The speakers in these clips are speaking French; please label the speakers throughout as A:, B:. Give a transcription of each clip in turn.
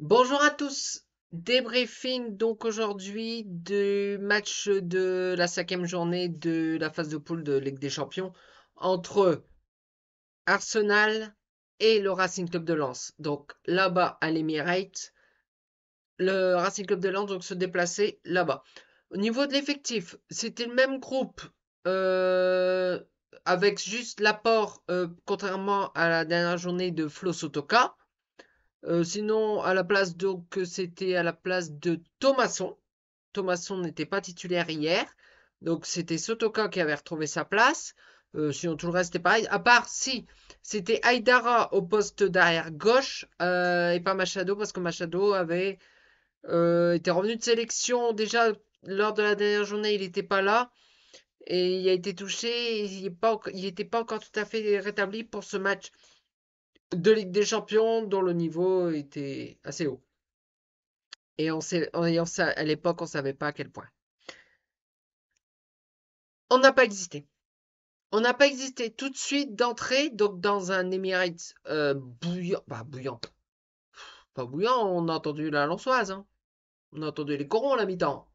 A: Bonjour à tous. Débriefing donc aujourd'hui du match de la cinquième journée de la phase de poule de Ligue des Champions entre Arsenal et le Racing Club de Lens. Donc là-bas à l'Emirates, le Racing Club de Lens donc se déplaçait là-bas. Au niveau de l'effectif, c'était le même groupe euh, avec juste l'apport, contrairement à la dernière journée de Flo Sotoka. Sinon, à la place, donc, c'était à la place de Thomasson. Thomasson n'était pas titulaire hier. Donc, c'était Sotoka qui avait retrouvé sa place. Sinon, tout le reste était pareil. À part, si, c'était Aïdara au poste d'arrière gauche et pas Machado parce que Machado avait été revenu de sélection déjà lors de la dernière journée. Il n'était pas là et il a été touché. Il n'était pas encore tout à fait rétabli pour ce match de Ligue des Champions dont le niveau était assez haut. Et à l'époque, on savait pas à quel point. On n'a pas existé. On n'a pas existé tout de suite d'entrée, donc dans un Emirates bouillant, bah bouillant, pas bouillant, on a entendu la Lensoise, hein. On a entendu les corons à la mi-temps.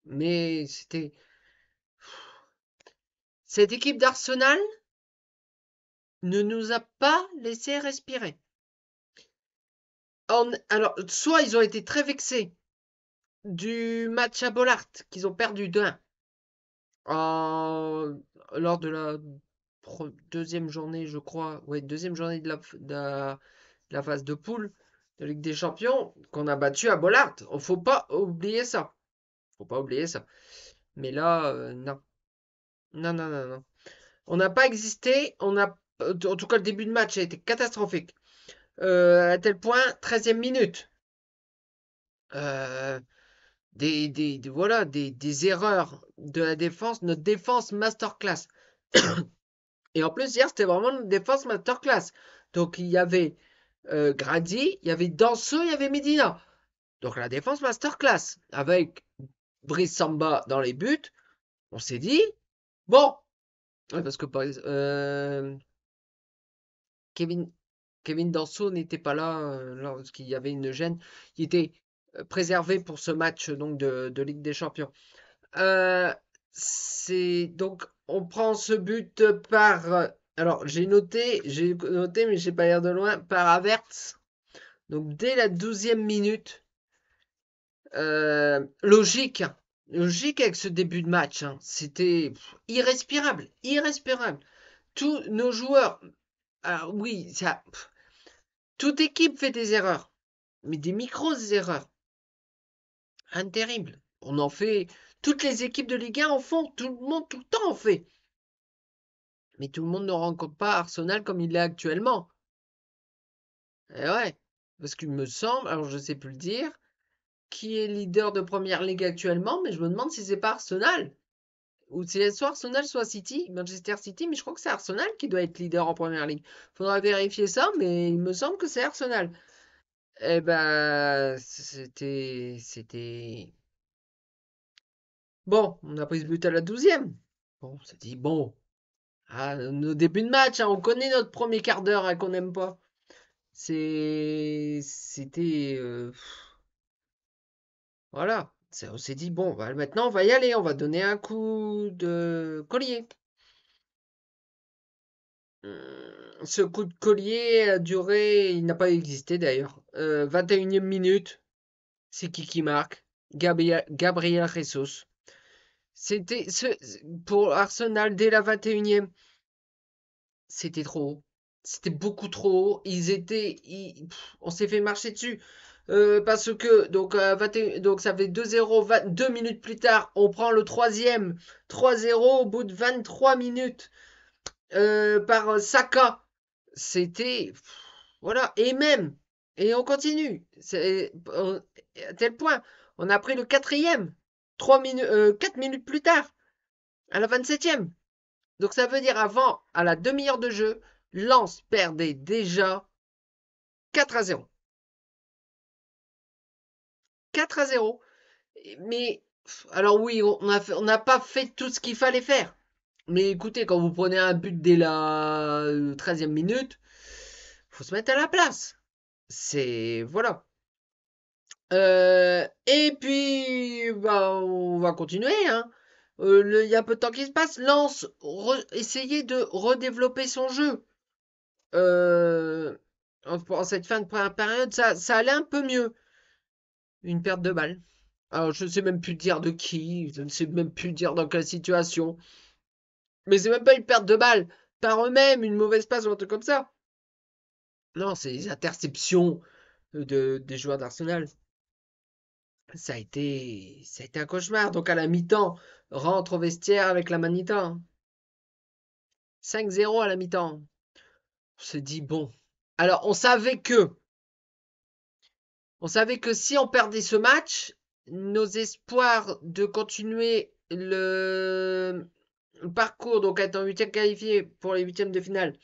A: Mais c'était cette équipe d'Arsenal ne nous a pas laissé respirer. Alors, soit ils ont été très vexés du match à Bollard qu'ils ont perdu 2-1 en- lors de la deuxième journée, je crois. Ouais, deuxième journée de la phase de poule de Ligue des Champions qu'on a battu à Bollard. Faut pas oublier ça. Faut pas oublier ça. Mais là, non. Non, non, non, non. On n'a pas existé. En tout cas, le début de match a été catastrophique. À tel point, 13e minute. euh, voilà, des erreurs de la défense. Notre défense masterclass. Et en plus, hier, c'était vraiment une défense masterclass. Donc, il y avait Grady, il y avait Danso, il y avait Medina. Donc, la défense masterclass. Avec Brice Samba dans les buts, on s'est dit, bon, ouais, parce que Kevin, Kevin Danso n'était pas là lorsqu'il y avait une gêne. Il était préservé pour ce match donc de Ligue des Champions. Euh, c'est donc on prend ce but par. Alors j'ai noté, mais j'ai pas l'air de loin par Havertz. Donc dès la 12e minute, logique, hein, logique avec ce début de match, hein. C'était irrespirable, irrespirable. Tous nos joueurs, alors oui, toute équipe fait des erreurs, mais des micros erreurs, hein, terrible. On en fait, toutes les équipes de Ligue 1 en font, tout le monde tout le temps en fait. Mais tout le monde ne rencontre pas Arsenal comme il l'est actuellement. Et ouais, parce qu'il me semble, alors je sais plus le dire, qui est leader de Première Ligue actuellement, mais je me demande si c'est pas Arsenal. Ou c'est soit Arsenal, soit City, Manchester City, mais je crois que c'est Arsenal qui doit être leader en Première Ligue. Faudra vérifier ça, mais il me semble que c'est Arsenal. Eh ben, c'était. Bon, on a pris ce but à la 12e. Bon, on s'est dit, bon, nos débuts de match, hein, on connaît notre premier quart d'heure hein, qu'on n'aime pas. C'était. Voilà. On s'est dit, bon, maintenant on va y aller, on va donner un coup de collier. Ce coup de collier a duré, il n'a pas existé d'ailleurs. 21e minute, c'est qui marque? Gabriel Jesus. Pour Arsenal dès la 21e, c'était trop haut. C'était beaucoup trop haut. On s'est fait marcher dessus. Parce que, donc, 21 donc ça fait 2-0, 2 minutes plus tard, on prend le troisième, 3-0 au bout de 23 minutes par Saka. C'était, voilà, et on continue. À tel point, on a pris le quatrième, 4 minutes plus tard, à la 27e. Donc ça veut dire avant, à la demi-heure de jeu, Lens perdait déjà 4-0. 4-0. Mais, alors oui, on n'a pas fait tout ce qu'il fallait faire. Mais écoutez, quand vous prenez un but dès la 13e minute, faut se mettre à la place. Voilà. Et puis, bah, on va continuer, hein. Il y a peu de temps qui se passe. Lens essayer de redévelopper son jeu. Euh, en cette fin de première période, ça allait un peu mieux. Une perte de balle. Alors, je ne sais même plus dire de qui, je ne sais même plus dire dans quelle situation. Mais c'est même pas une perte de balle par eux-mêmes, une mauvaise passe ou un truc comme ça. Non, c'est les interceptions des joueurs d'Arsenal. Ça a été un cauchemar. Donc à la mi-temps, rentre au vestiaire avec la manita, hein. 5-0 à la mi-temps. On se dit bon. Alors on savait que si on perdait ce match, nos espoirs de continuer le parcours, donc être en huitième qualifié pour les huitièmes de finale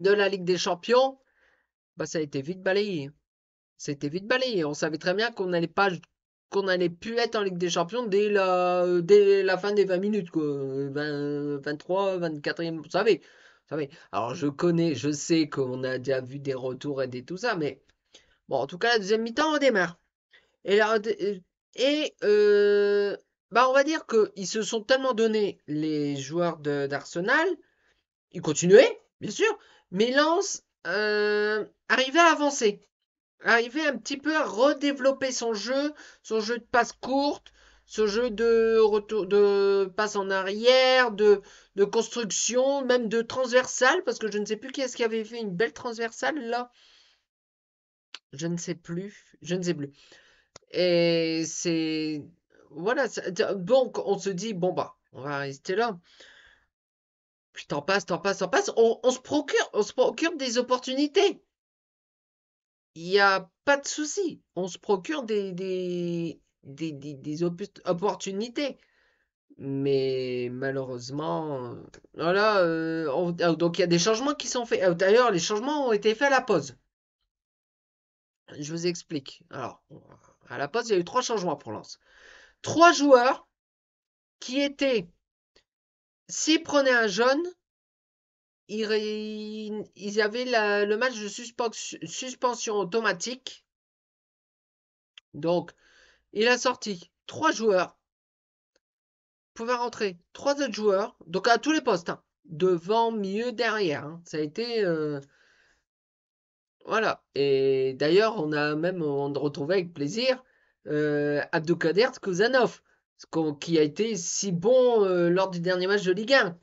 A: de la Ligue des Champions, bah ça a été vite balayé. C'était vite balayé. On savait très bien qu'on allait plus être en Ligue des Champions dès la fin des 20 minutes, quoi. 20, 23, 24e, vous savez. Vous savez. Alors, je sais qu'on a déjà vu des retours et tout ça, mais bon, en tout cas, la deuxième mi-temps, on démarre. Et, bah, on va dire qu'ils se sont tellement donnés, les joueurs d'Arsenal. Ils continuaient, bien sûr, mais Lens arrivait à avancer, arriver un petit peu à redévelopper son jeu de passe courte, ce jeu de retour, de passe en arrière, de construction, même de transversale, parce que je ne sais plus qui est-ce qui avait fait une belle transversale là. Je ne sais plus, je ne sais plus. Et c'est voilà, donc on se dit bon bah, on va rester là. Puis t'en passes, t'en passes, t'en passes. On se procure des opportunités. Il n'y a pas de souci. On se procure des opportunités. Mais malheureusement, voilà, donc il y a des changements qui sont faits. D'ailleurs, les changements ont été faits à la pause. Je vous explique. Alors, à la pause, il y a eu 3 changements pour Lens. 3 joueurs qui étaient, s'ils prenaient un jaune, ils avaient le match de suspension automatique. Donc, il a sorti 3 joueurs, pouvait rentrer 3 autres joueurs, donc à tous les postes, hein. Devant, milieu, derrière, hein. Ça a été voilà. Et d'ailleurs, on retrouvait avec plaisir Abdoukader Tkuzanov, qui a été si bon lors du dernier match de Ligue 1.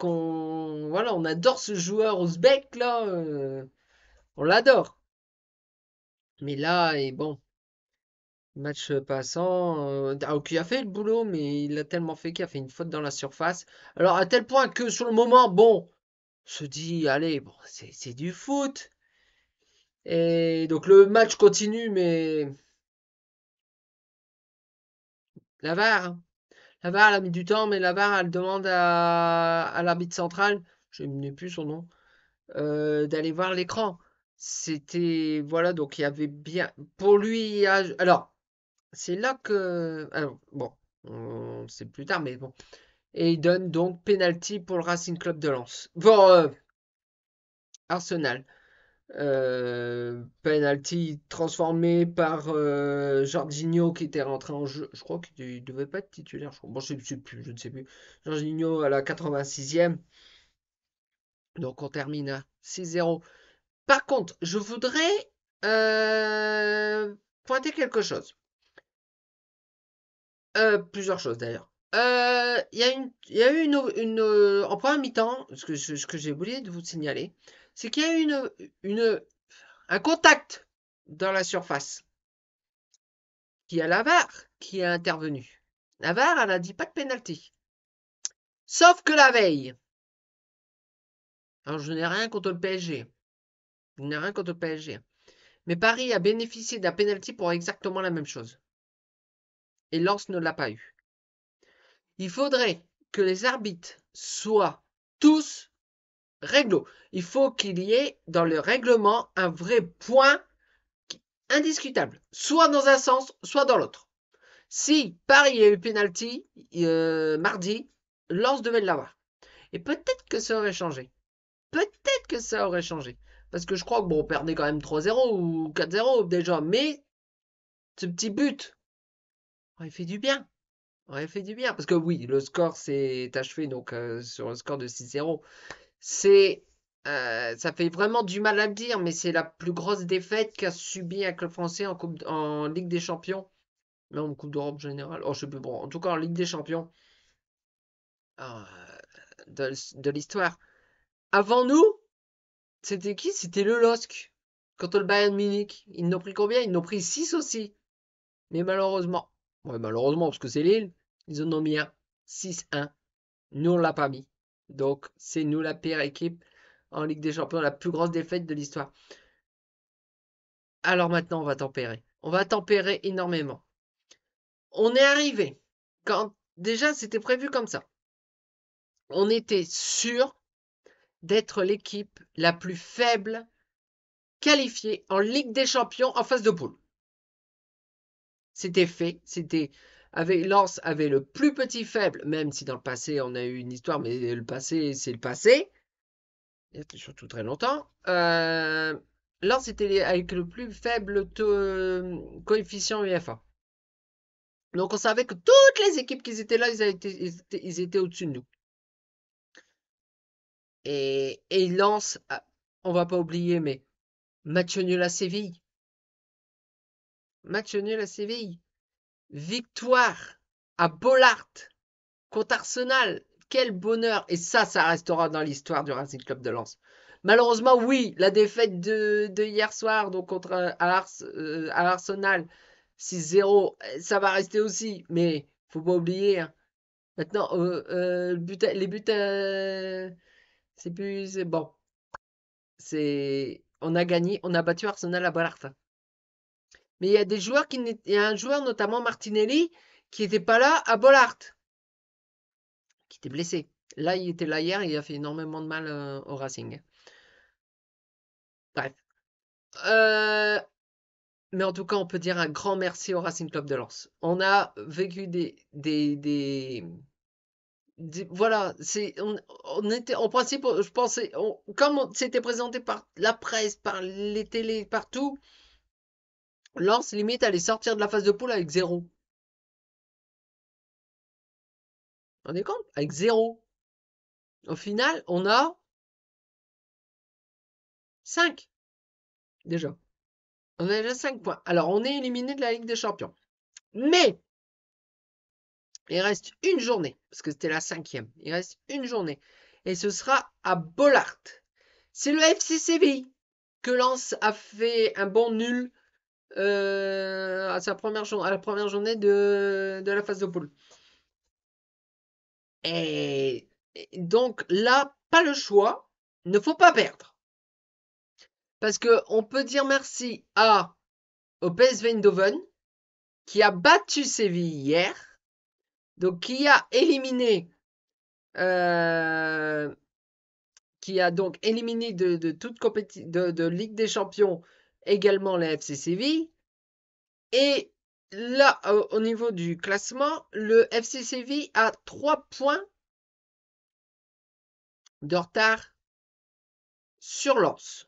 A: Voilà, on adore ce joueur ouzbek là, on l'adore. Mais là, et bon, match passant, qui a fait le boulot, mais il a tellement fait qu'il a fait une faute dans la surface. Alors à tel point que sur le moment, bon, on se dit, allez, bon, c'est du foot. Et donc le match continue, mais la VAR, hein. La VAR elle a mis du temps, mais la VAR elle demande à l'arbitre central, je ne sais plus son nom, d'aller voir l'écran. C'était voilà, donc il y avait bien pour lui. Alors c'est là que alors bon, c'est plus tard, mais bon. Et il donne donc penalty pour le Racing Club de Lens. Bon, Arsenal. Penalty transformé par Jorginho qui était rentré en jeu. Je crois qu'il devait pas être titulaire. Bon, je ne sais plus, je ne sais plus. Jorginho à la 86e. Donc on termine à 6-0. Par contre, je voudrais pointer quelque chose. Plusieurs choses d'ailleurs. Il y a eu en première mi-temps, ce que j'ai oublié de vous signaler, c'est qu'il y a eu un contact dans la surface. Qui a la VAR qui est intervenu. La VAR, elle a dit pas de pénalty. Sauf que la veille, alors je n'ai rien contre le PSG. Je n'ai rien contre le PSG. Mais Paris a bénéficié d'un pénalty pour exactement la même chose. Et Lens ne l'a pas eu. Il faudrait que les arbitres soient tous réglo. Il faut qu'il y ait dans le règlement un vrai point indiscutable. Soit dans un sens, soit dans l'autre. Si Paris a eu penalty mardi, Lens devait l'avoir. Et peut-être que ça aurait changé. Peut-être que ça aurait changé. Parce que je crois que bon, on perdait quand même 3-0 ou 4-0 déjà. Mais ce petit but aurait fait du bien. Aurait fait du bien. Parce que oui, le score s'est achevé donc sur un score de 6-0. C'est, ça fait vraiment du mal à le dire, mais c'est la plus grosse défaite qu'a subi un club français en Ligue des Champions. Mais en Coupe d'Europe générale. Oh, je sais plus. Bon, en tout cas, en Ligue des Champions euh, de l'histoire. Avant nous, c'était qui? C'était le LOSC. Contre le Bayern Munich. Ils n'ont pris combien? Ils n'ont pris 6 aussi. Mais malheureusement. Ouais, malheureusement, parce que c'est Lille. Ils en ont mis un. 6-1. Nous, on l'a pas mis. Donc, c'est nous la pire équipe en Ligue des Champions, la plus grosse défaite de l'histoire. Alors maintenant, on va tempérer. On va tempérer énormément. On est arrivé. Quand déjà, c'était prévu comme ça. On était sûr d'être l'équipe la plus faible qualifiée en Ligue des Champions en phase de poule. C'était fait. Lens avait le plus petit faible, même si dans le passé on a eu une histoire, mais le passé c'est le passé. Et surtout très longtemps. Lens était avec le plus faible coefficient UEFA. Donc on savait que toutes les équipes qui étaient là, ils étaient au-dessus de nous. Et Lens, on va pas oublier, mais match nul à Séville. Match nul à Séville. Victoire à Bollaert contre Arsenal. Quel bonheur. Et ça restera dans l'histoire du Racing Club de Lens. Malheureusement, oui, la défaite de hier soir donc contre à Arsenal 6-0, ça va rester aussi. Mais faut pas oublier. Hein. Maintenant, les buts, c'est plus. C'est bon. On a gagné, on a battu Arsenal à Bollaert. Mais il y a des joueurs il y a un joueur, notamment Martinelli, qui n'était pas là à Bollaert, qui était blessé. Là, il était là hier, il a fait énormément de mal au Racing. Bref. Euh, mais en tout cas, on peut dire un grand merci au Racing Club de Lens. On a vécu voilà, on était en principe, je pensais, comme c'était présenté par la presse, par les télés, partout, Lens limite allait sortir de la phase de poule avec 0. On est compte? Avec 0. Au final, on a 5 déjà. On a déjà 5 points. Alors, on est éliminé de la Ligue des Champions. Mais, il reste une journée, parce que c'était la 5e. Il reste une journée. Et ce sera à Bollaert. C'est le FC Séville que Lens a fait un bon nul à la première journée de la phase de poule. Et donc là, pas le choix. Il ne faut pas perdre. Parce que on peut dire merci au PSV Eindhoven qui a battu Séville hier, donc qui a donc éliminé de toute compétition de Ligue des Champions également la FC Séville. Et là, au niveau du classement, le FC Séville a 3 points de retard sur Lens.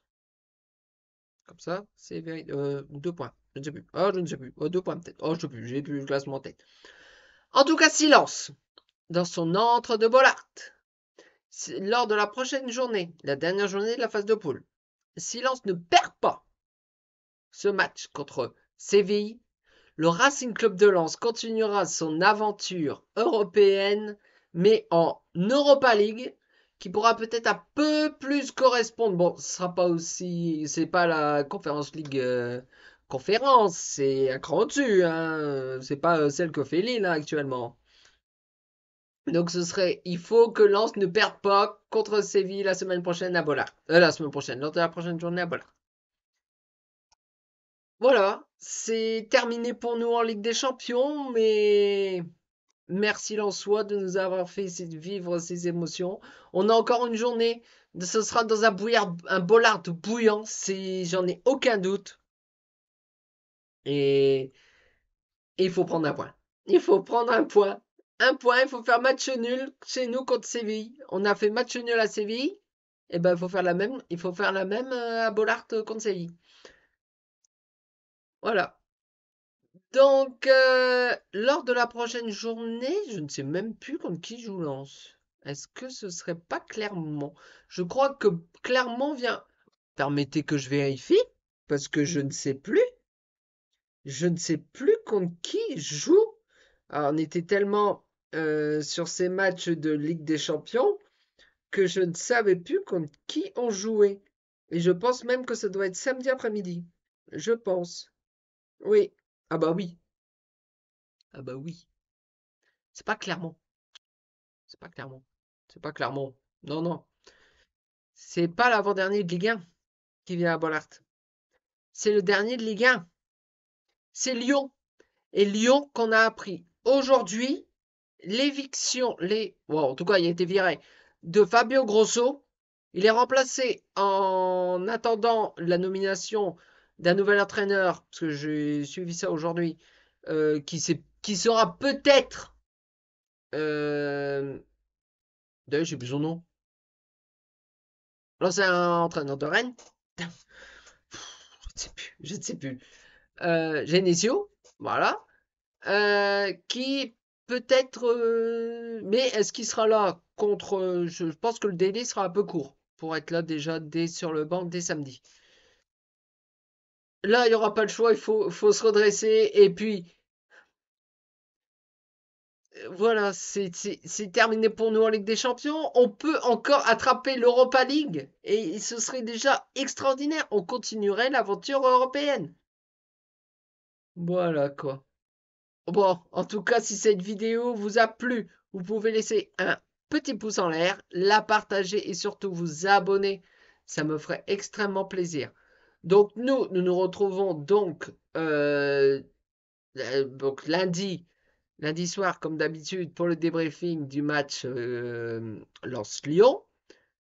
A: Comme ça, c'est 2 points. Je ne sais plus. Oh, je ne sais plus. Oh, 2 points peut-être. Oh, je ne sais plus. J'ai plus le classement en tête. En tout cas, silence dans son antre de Bollaert. Lors de la prochaine journée, la dernière journée de la phase de poule, Silence ne perd pas ce match contre Séville. Le Racing Club de Lens continuera son aventure européenne, mais en Europa League, qui pourra peut-être un peu plus correspondre. Bon, ce sera pas aussi, c'est pas la Conference League conférence, c'est un cran au-dessus. Hein. C'est pas celle que fait Lille hein, actuellement. Donc il faut que Lens ne perde pas contre Séville la semaine prochaine à Bollaert. La semaine prochaine, lors de la prochaine journée à Bollaert. Voilà, c'est terminé pour nous en Ligue des Champions, mais merci Lensois de nous avoir fait vivre ces émotions. On a encore une journée, ce sera dans un Bollaert bouillant, j'en ai aucun doute. Et il faut prendre un point. Il faut prendre un point. Un point, il faut faire match nul chez nous contre Séville. On a fait match nul à Séville. Et ben il faut faire la même à Bollaert contre Séville. Voilà. Donc, lors de la prochaine journée, je ne sais même plus contre qui joue Lens. Est-ce que ce serait pas Clermont? Je crois que Clermont vient. Permettez que je vérifie, parce que je ne sais plus. Je ne sais plus contre qui joue. Alors, on était tellement sur ces matchs de Ligue des Champions que je ne savais plus contre qui on jouait. Et je pense même que ça doit être samedi après-midi. Je pense. Oui. Ah bah oui. Ah bah oui. C'est pas Clermont. C'est pas Clermont. C'est pas Clermont. Non, non. C'est pas l'avant-dernier de Ligue 1 qui vient à Bollard. C'est le dernier de Ligue 1. C'est Lyon. Et Lyon qu'on a appris aujourd'hui l'éviction, en tout cas, il a été viré, de Fabio Grosso. Il est remplacé en attendant la nomination d'un nouvel entraîneur, parce que j'ai suivi ça aujourd'hui, qui sera peut-être. D'ailleurs, j'ai plus son nom. L'ancien entraîneur de Rennes. Je ne sais plus. Je ne sais plus. Genesio, voilà. Qui peut-être. Mais est-ce qu'il sera là contre. Je pense que le délai sera un peu court pour être là déjà dès sur le banc dès samedi. Là, il n'y aura pas le choix, faut se redresser. Et puis, voilà, c'est terminé pour nous en Ligue des Champions. On peut encore attraper l'Europa League. Et ce serait déjà extraordinaire. On continuerait l'aventure européenne. Voilà quoi. Bon, en tout cas, si cette vidéo vous a plu, vous pouvez laisser un petit pouce en l'air, la partager et surtout vous abonner. Ça me ferait extrêmement plaisir. Donc nous nous retrouvons donc lundi soir comme d'habitude pour le débriefing du match Lens-Lyon,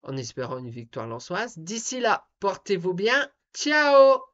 A: en espérant une victoire lensoise. D'ici là, portez-vous bien. Ciao!